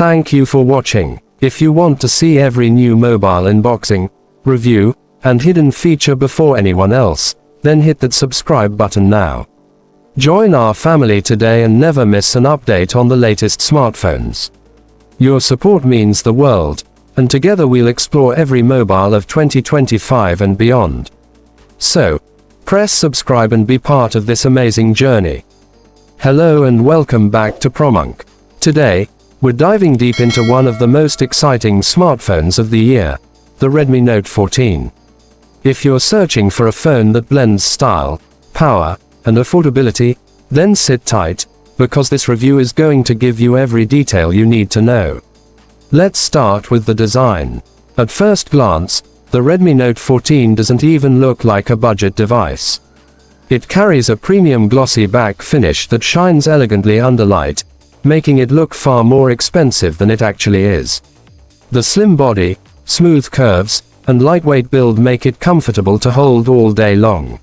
Thank you for watching. If you want to see every new mobile unboxing, review, and hidden feature before anyone else, then hit that subscribe button now. Join our family today and never miss an update on the latest smartphones. Your support means the world, and together we'll explore every mobile of 2025 and beyond. So, press subscribe and be part of this amazing journey. Hello and welcome back to ProMonk. Today, we're diving deep into one of the most exciting smartphones of the year, the Redmi Note 14. If you're searching for a phone that blends style, power, and affordability, then sit tight, because this review is going to give you every detail you need to know. Let's start with the design. At first glance, the Redmi Note 14 doesn't even look like a budget device. It carries a premium glossy back finish that shines elegantly under light, making it look far more expensive than it actually is. The slim body, smooth curves, and lightweight build make it comfortable to hold all day long.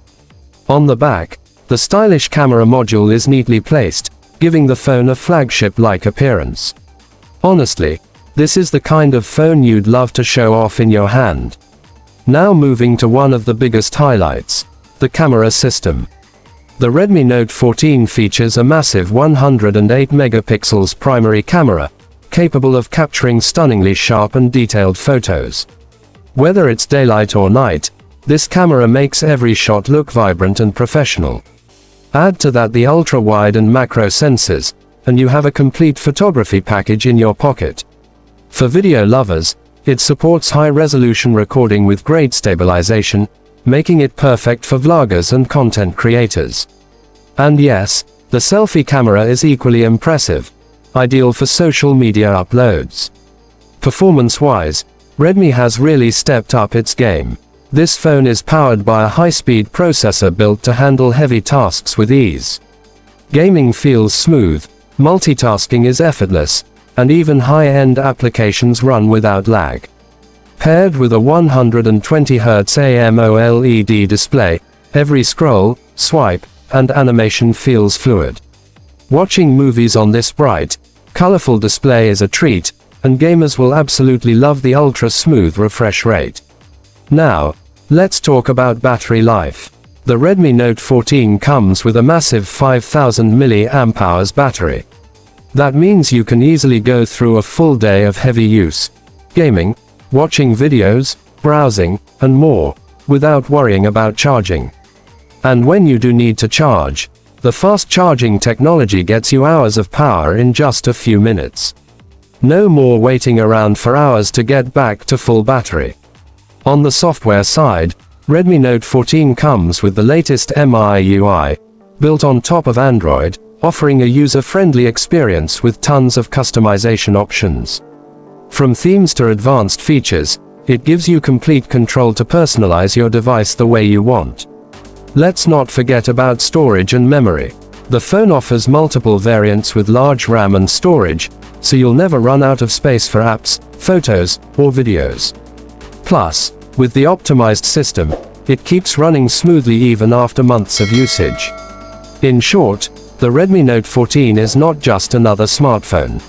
On the back, the stylish camera module is neatly placed, giving the phone a flagship-like appearance. Honestly, this is the kind of phone you'd love to show off in your hand. Now moving to one of the biggest highlights, the camera system. The Redmi Note 14 features a massive 108 megapixels primary camera, capable of capturing stunningly sharp and detailed photos. Whether it's daylight or night, this camera makes every shot look vibrant and professional. Add to that the ultra-wide and macro sensors, and you have a complete photography package in your pocket. For video lovers, it supports high-resolution recording with great stabilization, making it perfect for vloggers and content creators. And yes, the selfie camera is equally impressive, ideal for social media uploads. Performance-wise, Redmi has really stepped up its game. This phone is powered by a high-speed processor built to handle heavy tasks with ease. Gaming feels smooth, multitasking is effortless, and even high-end applications run without lag. Paired with a 120Hz AMOLED display, every scroll, swipe, and animation feels fluid. Watching movies on this bright, colorful display is a treat, and gamers will absolutely love the ultra-smooth refresh rate. Now, let's talk about battery life. The Redmi Note 14 comes with a massive 5000 mAh battery. That means you can easily go through a full day of heavy use, gaming, watching videos, browsing, and more, without worrying about charging. And when you do need to charge, the fast charging technology gets you hours of power in just a few minutes. No more waiting around for hours to get back to full battery. On the software side, Redmi Note 14 comes with the latest MIUI, built on top of Android, offering a user-friendly experience with tons of customization options. From themes to advanced features, it gives you complete control to personalize your device the way you want. Let's not forget about storage and memory. The phone offers multiple variants with large RAM and storage, so you'll never run out of space for apps, photos, or videos. Plus, with the optimized system, it keeps running smoothly even after months of usage. In short, the Redmi Note 14 is not just another smartphone.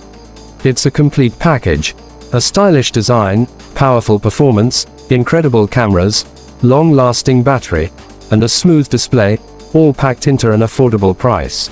It's a complete package. A stylish design, powerful performance, incredible cameras, long-lasting battery, and a smooth display, all packed into an affordable price.